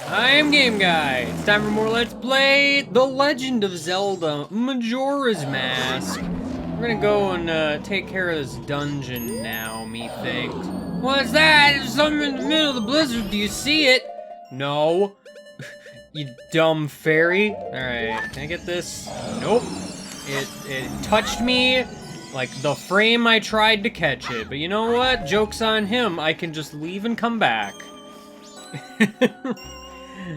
I am Game Guy. It's time for more Let's Play The Legend of Zelda Majora's Mask. We're gonna go and take care of this dungeon now, methinks. What's that? There's something in the middle of the blizzard. Do you see it? No. You dumb fairy. Alright, can I get this? Nope. It touched me like the frame I tried to catch it. But you know what? Joke's on him. I can just leave and come back.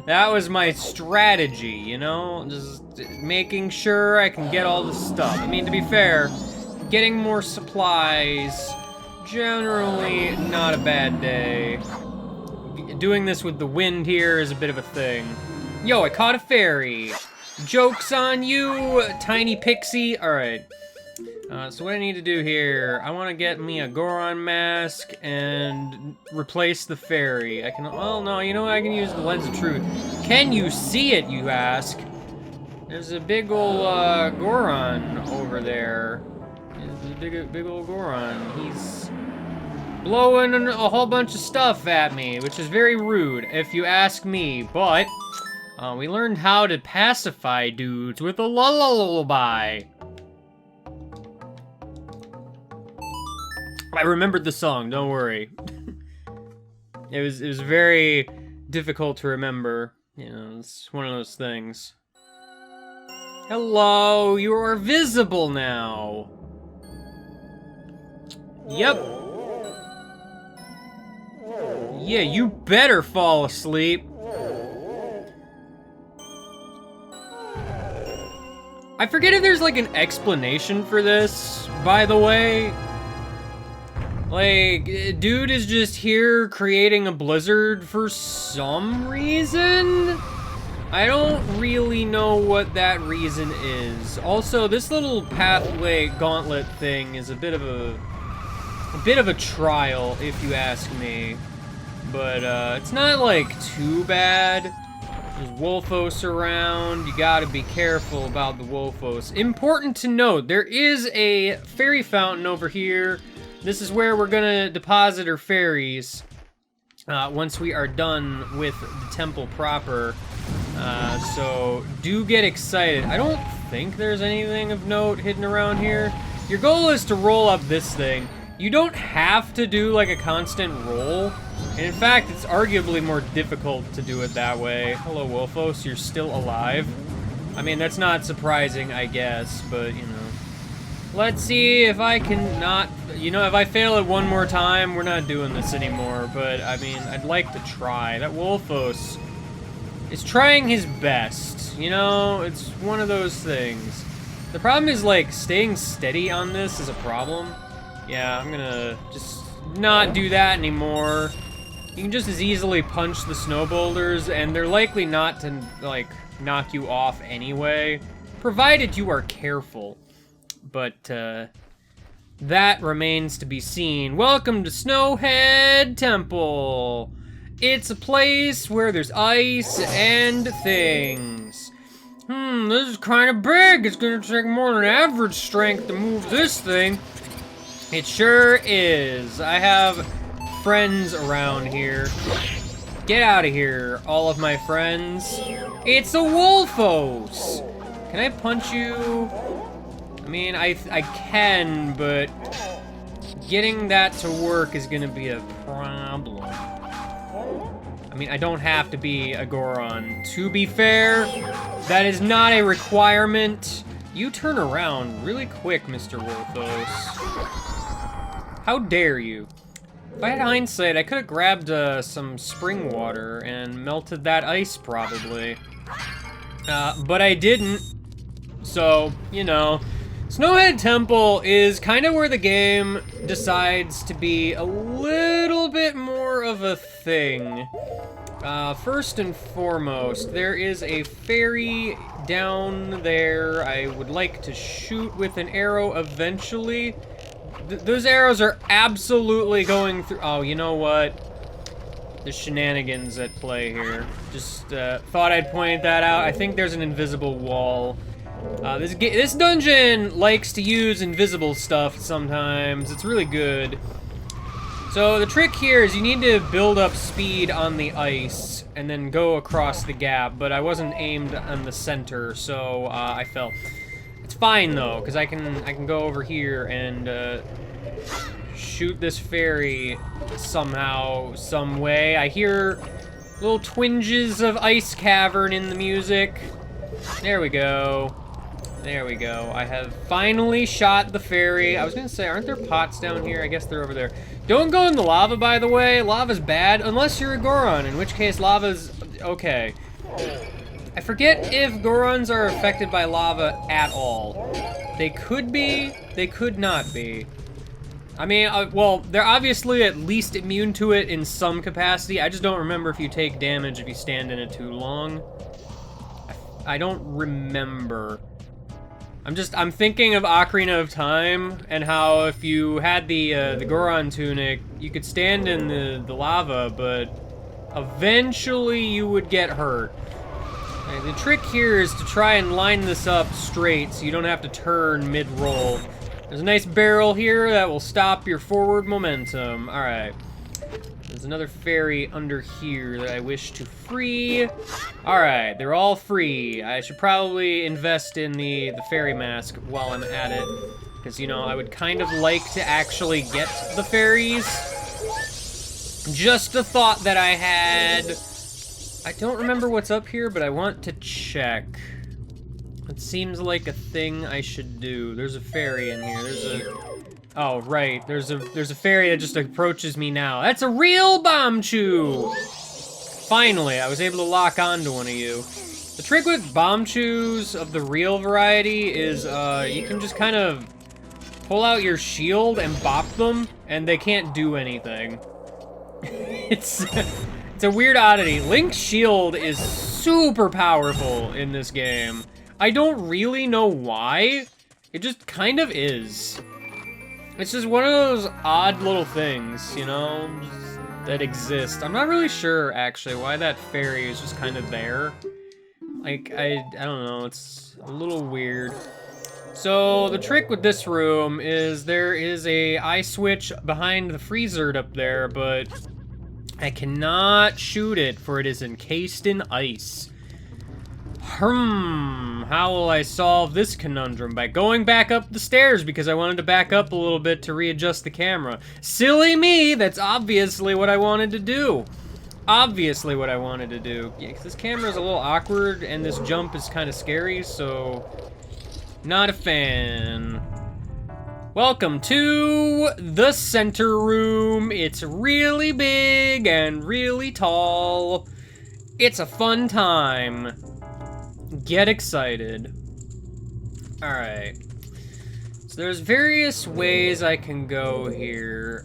That was my strategy, you know? Just making sure I can get all the stuff. I mean, to be fair, getting more supplies, generally not a bad day. Doing this with the wind here is a bit of a thing. Yo, I caught a fairy. Joke's on you, tiny pixie. All right. So what I need to do here, I want to get me a Goron mask and replace the fairy. I can, well, no, you know what? I can use the lens of truth. Can you see it, you ask? There's a big ol' Goron over there. There's a big ol' Goron. He's blowing a whole bunch of stuff at me, which is very rude, if you ask me. But we learned how to pacify dudes with a lullaby. I remembered the song, don't worry. It was very difficult to remember. You know, it's one of those things. Hello, you are visible now. Yep. Yeah, you better fall asleep. I forget if there's like an explanation for this, by the way. Like, dude is just here creating a blizzard for some reason? I don't really know what that reason is. Also, this little pathway gauntlet thing is a bit of a trial, if you ask me. But, it's not, like, too bad. There's Wolfos around. You gotta be careful about the Wolfos. Important to note, there is a fairy fountain over here. This is where we're gonna deposit our fairies once we are done with the temple proper. So do get excited. I don't think there's anything of note hidden around here. Your goal is to roll up this thing. You don't have to do like a constant roll. And in fact, it's arguably more difficult to do it that way. Hello, Wolfos, you're still alive. I mean, that's not surprising, I guess, but you know. Let's see if I can not, you know, if I fail it one more time, we're not doing this anymore, but I mean, I'd like to try. That Wolfos is trying his best, you know, it's one of those things. The problem is, like, staying steady on this is a problem. Yeah, I'm gonna just not do that anymore. You can just as easily punch the snow boulders, and they're likely not to, like, knock you off anyway, provided you are careful. But, that remains to be seen. Welcome to Snowhead Temple. It's a place where there's ice and things. This is kind of big. It's gonna take more than average strength to move this thing. It sure is. I have friends around here. Get out of here, all of my friends. It's a Wolfos. Can I punch you? I mean, I can, but getting that to work is gonna be a problem. I mean, I don't have to be a Goron. To be fair, that is not a requirement. You turn around really quick, Mr. Wolfos. How dare you? If I had hindsight, I could have grabbed some spring water and melted that ice, probably. But I didn't. So, you know. Snowhead Temple is kind of where the game decides to be a little bit more of a thing. First and foremost, there is a fairy down there I would like to shoot with an arrow eventually. Those arrows are absolutely going through. Oh, you know what? There's shenanigans at play here. Just thought I'd point that out. I think there's an invisible wall. This dungeon likes to use invisible stuff sometimes. It's really good. So the trick here is you need to build up speed on the ice and then go across the gap, but I wasn't aimed on the center, so I fell. It's fine though, because I can go over here and shoot this fairy somehow, some way. I hear little twinges of ice cavern in the music. There we go. There we go. I have finally shot the fairy. I was gonna say, aren't there pots down here? I guess they're over there. Don't go in the lava, by the way. Lava's bad, unless you're a Goron, in which case lava's okay. I forget if Gorons are affected by lava at all. They could be, they could not be. I mean, well, they're obviously at least immune to it in some capacity. I just don't remember if you take damage if you stand in it too long. I don't remember. I'm thinking of Ocarina of Time and how if you had the Goron tunic, you could stand in the lava, but eventually you would get hurt. The trick here is to try and line this up straight so you don't have to turn mid-roll. There's a nice barrel here that will stop your forward momentum. Alright. There's another fairy under here that I wish to free. Alright, they're all free. I should probably invest in the fairy mask while I'm at it. Because, you know, I would kind of like to actually get the fairies. Just a thought that I had. I don't remember what's up here, but I want to check. It seems like a thing I should do. There's a fairy in here. There's a... Oh, right. There's a fairy that just approaches me now. That's a real Bombchu! Finally, I was able to lock onto one of you. The trick with Bombchus of the real variety is you can just kind of pull out your shield and bop them, and they can't do anything. It's a weird oddity. Link's shield is super powerful in this game. I don't really know why. It just kind of is. It's just one of those odd little things, you know, that exist. I'm not really sure, actually, why that fairy is just kind of there. Like, I don't know, it's a little weird. So, the trick with this room is there is a eye switch behind the freezer up there, but I cannot shoot it, for it is encased in ice. How will I solve this conundrum? By going back up the stairs, because I wanted to back up a little bit to readjust the camera. Silly me, that's obviously what I wanted to do. Obviously what I wanted to do. Yeah, 'cause this camera's a little awkward, and this jump is kind of scary, so... Not a fan. Welcome to the center room. It's really big and really tall. It's a fun time. Get excited. Alright. So there's various ways I can go here.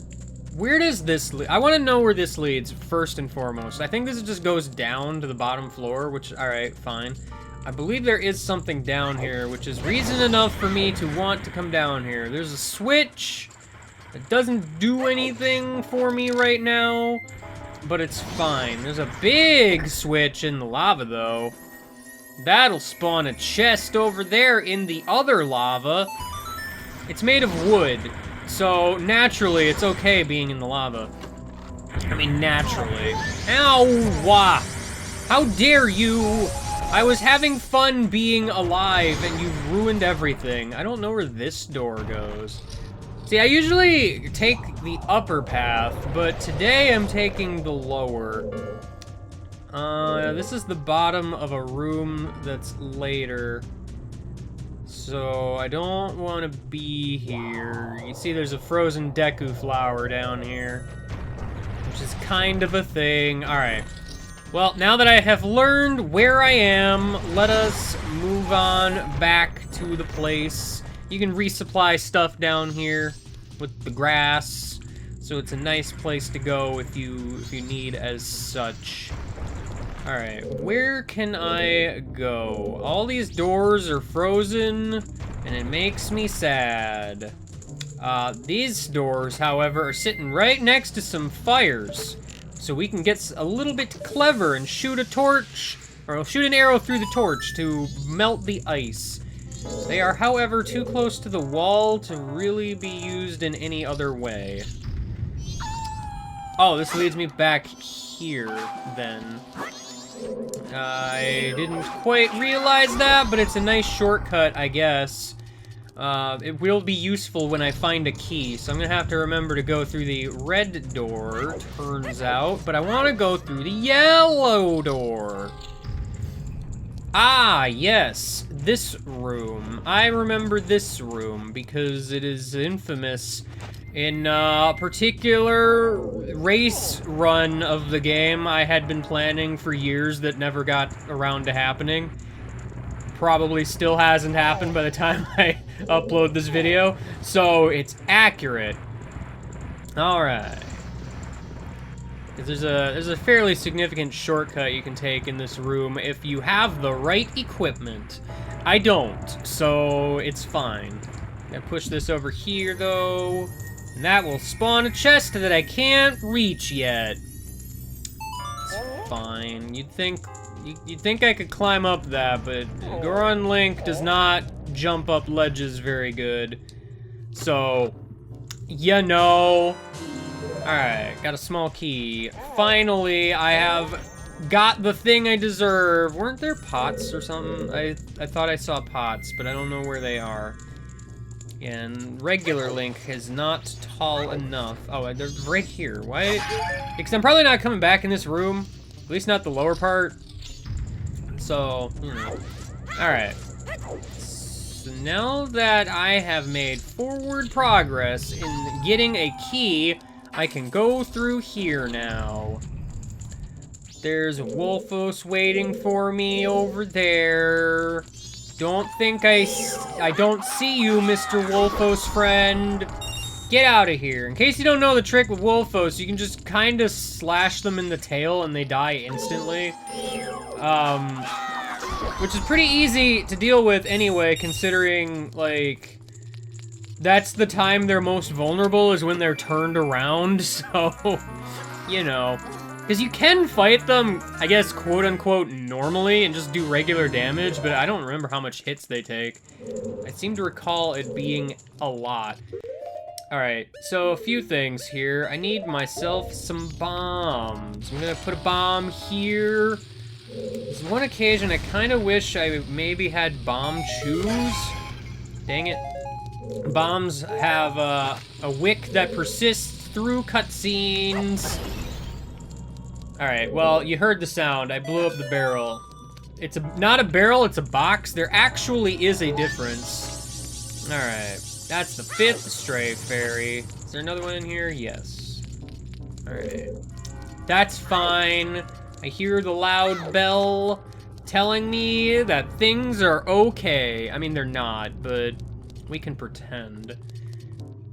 Where does this lead? I want to know where this leads, first and foremost. I think this just goes down to the bottom floor, which, alright, fine. I believe there is something down here, which is reason enough for me to want to come down here. There's a switch. It doesn't do anything for me right now, but it's fine. There's a big switch in the lava, though. That'll spawn a chest over there in the other lava. It's made of wood, so naturally it's okay being in the lava. I mean, naturally. Ow! Wah! How dare you! I was having fun being alive and you've ruined everything. I don't know where this door goes. See, I usually take the upper path, but today I'm taking the lower. This is the bottom of a room that's later. So I don't want to be here. You see there's a frozen Deku flower down here, which is kind of a thing. Alright. Well, now that I have learned where I am, let us move on back to the place. You can resupply stuff down here with the grass, so it's a nice place to go if you need as such. Alright, where can I go? All these doors are frozen, and it makes me sad. These doors, however, are sitting right next to some fires. So we can get a little bit clever and shoot a torch, or shoot an arrow through the torch to melt the ice. They are, however, too close to the wall to really be used in any other way. Oh, this leads me back here, then. I didn't quite realize that, but it's a nice shortcut, I guess. It will be useful when I find a key, so I'm gonna have to remember to go through the red door, turns out, but I want to go through the yellow door. Ah, yes, this room. I remember this room because it is infamous in a particular race run of the game I had been planning for years that never got around to happening. Probably still hasn't happened by the time I upload this video, so it's accurate. Alright. There's a fairly significant shortcut you can take in this room if you have the right equipment. I don't, so it's fine. I push this over here, though, and that will spawn a chest that I can't reach yet. It's fine. You'd think I could climb up that, but Goron Link does not jump up ledges very good. So, you know. Alright, got a small key. Finally, I have got the thing I deserve. Weren't there pots or something? I thought I saw pots, but I don't know where they are. And regular Link is not tall enough. Oh, they're right here. Why? Because I'm probably not coming back in this room. At least not the lower part. So, you know. Alright. So now that I have made forward progress in getting a key, I can go through here now. There's Wolfos waiting for me over there. Don't think I don't see you, Mr. Wolfos friend. Get out of here. In case you don't know the trick with Wolfos, you can just kind of slash them in the tail and they die instantly. Which is pretty easy to deal with anyway, considering, like, that's the time they're most vulnerable is when they're turned around, so, you know. Because you can fight them, I guess, quote-unquote, normally and just do regular damage, but I don't remember how much hits they take. I seem to recall it being a lot. Alright, so a few things here. I need myself some bombs. I'm gonna put a bomb here. There's one occasion I kind of wish I maybe had bomb chews. Dang it. Bombs have a wick that persists through cutscenes. Alright, well, you heard the sound. I blew up the barrel. It's not a barrel, it's a box. There actually is a difference. Alright, that's the 5th stray fairy. Is there another one in here? Yes. Alright. That's fine. I hear the loud bell telling me that things are okay. I mean, they're not, but we can pretend.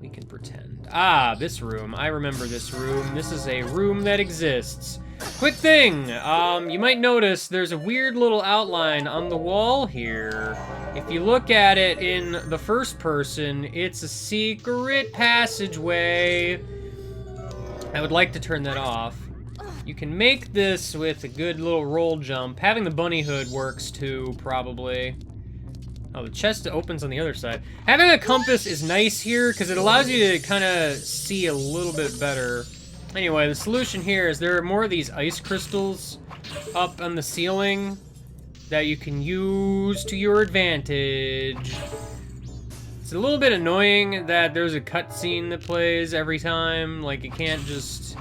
We can pretend. Ah, this room. I remember this room. This is a room that exists. Quick thing! You might notice there's a weird little outline on the wall here. If you look at it in the first person, it's a secret passageway. I would like to turn that off. You can make this with a good little roll jump. Having the bunny hood works too, probably. Oh, the chest opens on the other side. Having a compass is nice here because it allows you to kind of see a little bit better. Anyway, the solution here is there are more of these ice crystals up on the ceiling that you can use to your advantage. It's a little bit annoying that there's a cutscene that plays every time. Like, it can't just...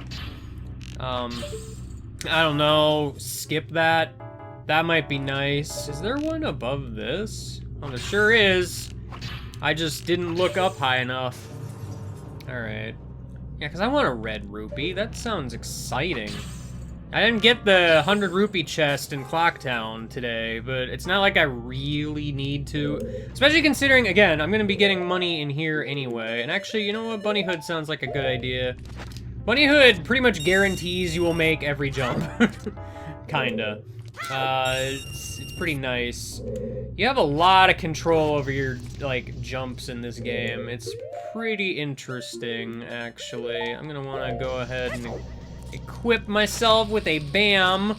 I don't know, skip that. That might be nice. Is there one above this? Oh, there sure is. I just didn't look up high enough. Alright. Yeah, because I want a red rupee. That sounds exciting. I didn't get the 100 rupee chest in Clocktown today, but it's not like I really need to. Especially considering, again, I'm going to be getting money in here anyway. And actually, you know what? Bunny Hood sounds like a good idea. Bunny Hood pretty much guarantees you will make every jump. Kinda. It's pretty nice. You have a lot of control over your, like, jumps in this game. It's pretty interesting, actually. I'm gonna wanna go ahead and equip myself with a BAM.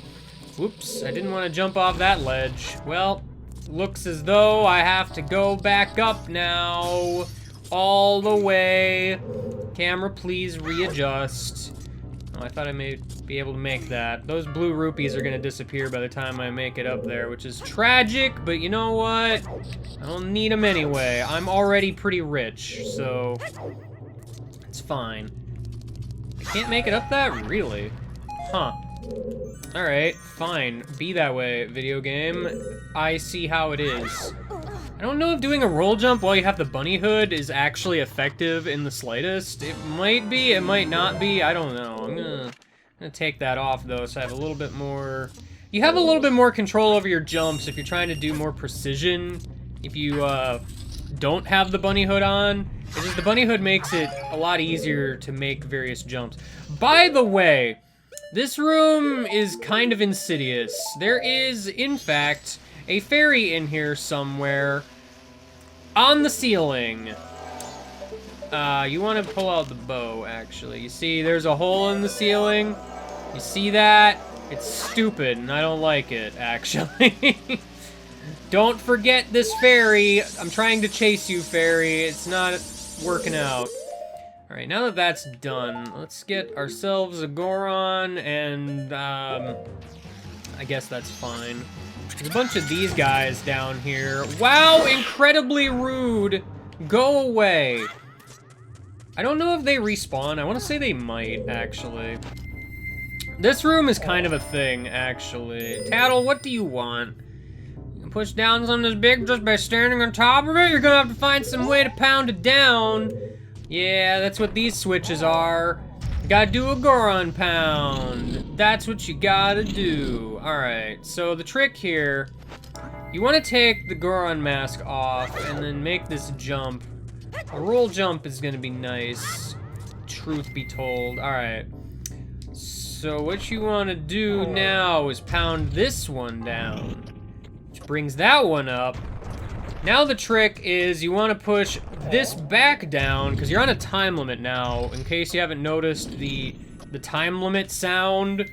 Whoops, I didn't want to jump off that ledge. Well, looks as though I have to go back up now. All the way. Camera, please readjust. Oh, I thought I may be able to make that. Those blue rupees are gonna disappear by the time I make it up there, which is tragic, but you know what? I don't need them anyway. I'm already pretty rich, so it's fine. I can't make it up that? Really? Huh. Alright, fine. Be that way, video game. I see how it is. I don't know if doing a roll jump while you have the bunny hood is actually effective in the slightest. It might be, it might not be, I don't know. I'm gonna take that off though, so I have a little bit more... You have a little bit more control over your jumps if you're trying to do more precision. If you don't have the bunny hood on. It's just the bunny hood makes it a lot easier to make various jumps. By the way, this room is kind of insidious. There is, in fact, a fairy in here somewhere on the ceiling. You want to pull out the bow, actually. You see, there's a hole in the ceiling. You see that? It's stupid, and I don't like it, actually. Don't forget this fairy. I'm trying to chase you, fairy. It's not working out. Alright, now that that's done, let's get ourselves a Goron, and, I guess that's fine. There's a bunch of these guys down here. Wow, incredibly rude. Go away. I don't know if they respawn. I want to say they might, actually. This room is kind of a thing, actually. Tattle, what do you want? You can push down something this big just by standing on top of it? You're gonna have to find some way to pound it down. Yeah, that's what these switches are. You gotta do a Goron pound. That's what you gotta do. Alright, so the trick here, you want to take the Goron mask off and then make this jump. A roll jump is gonna be nice, truth be told. Alright, so what you want to do now is pound this one down, which brings that one up. Now the trick is you want to push this back down, because you're on a time limit now, in case you haven't noticed the time limit sound.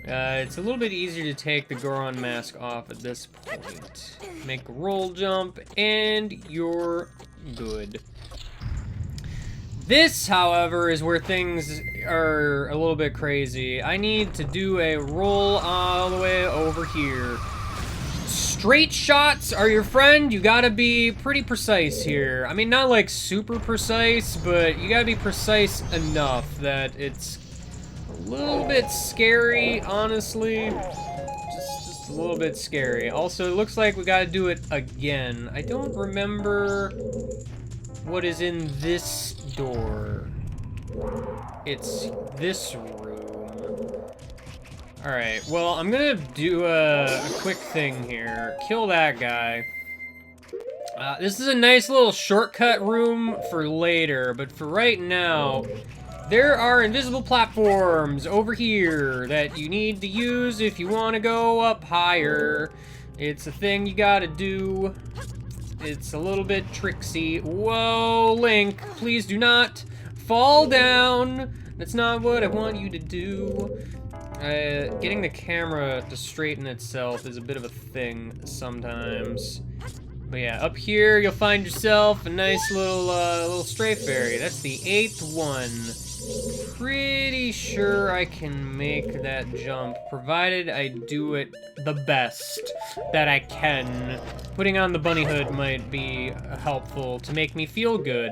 It's a little bit easier to take the Goron mask off at this point. Make a roll jump, and you're good. This, however, is where things are a little bit crazy. I need to do a roll all the way over here. Straight shots are your friend. You gotta be pretty precise here. I mean, not like super precise, but you gotta be precise enough that it's a little bit scary, honestly. Just a little bit scary. Also, it looks like we gotta do it again. I don't remember what is in this door. It's this room. Alright, well, I'm gonna do a quick thing here. Kill that guy. This is a nice little shortcut room for later, but for right now, there are invisible platforms over here that you need to use if you want to go up higher. It's a thing you gotta do. It's a little bit tricksy. Whoa, Link, please do not fall down. That's not what I want you to do. Getting the camera to straighten itself is a bit of a thing sometimes. But yeah, up here you'll find yourself a nice little stray fairy. That's the 8th one. Pretty sure I can make that jump, provided I do it the best that I can. Putting on the bunny hood might be helpful to make me feel good.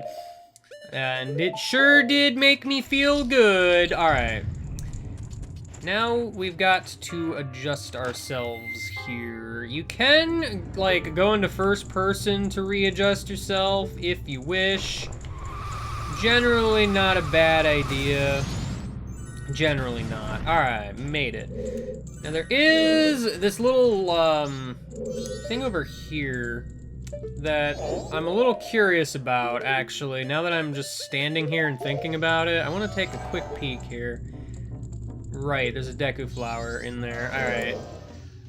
And it sure did make me feel good. Alright. Now we've got to adjust ourselves here. You can, like, go into first person to readjust yourself if you wish. Generally not a bad idea. Generally not. Alright, made it. Now there is this little, thing over here that I'm a little curious about, actually. Now that I'm just standing here and thinking about it, I want to take a quick peek here. Right, there's a Deku flower in there. Alright.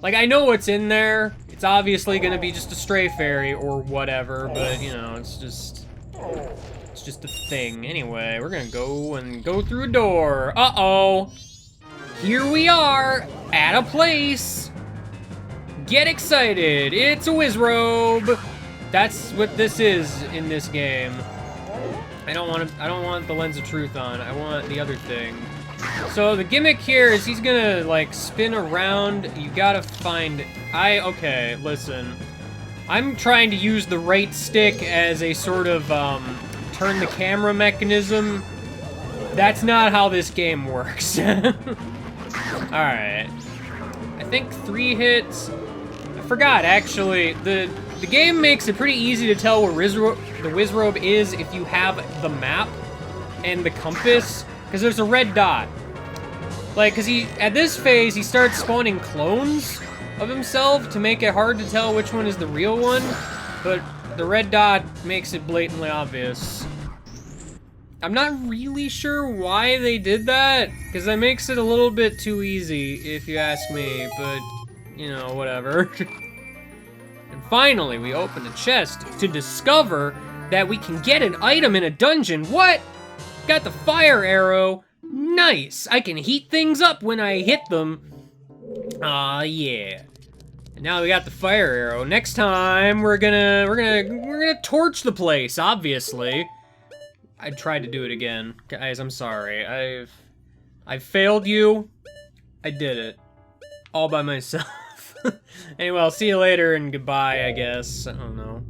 Like, I know what's in there. It's obviously gonna be just a stray fairy or whatever, but, you know, it's just a thing. Anyway, we're gonna go through a door. Uh-oh. Here we are at a place. Get excited. It's a Wizrobe. That's what this is in this game. I don't want the lens of truth on. I want the other thing. So the gimmick here is he's gonna, like, spin around. You gotta find... Okay, listen. I'm trying to use the right stick as a sort of, turn the camera mechanism. That's not how this game works. Alright. I think 3 hits... I forgot, actually. The game makes it pretty easy to tell where the Wizrobe is if you have the map and the compass, because there's a red dot. Like, because at this phase, he starts spawning clones of himself to make it hard to tell which one is the real one, but the red dot makes it blatantly obvious. I'm not really sure why they did that, because that makes it a little bit too easy, if you ask me, but, you know, whatever. And finally, we open a chest to discover that we can get an item in a dungeon. What? Got the fire arrow. Nice! I can heat things up when I hit them. Aw, yeah. And now we got the fire arrow. Next time, we're gonna torch the place, obviously. I tried to do it again. Guys, I'm sorry. I've failed you. I did it. All by myself. Anyway, I'll see you later and goodbye, I guess. I don't know.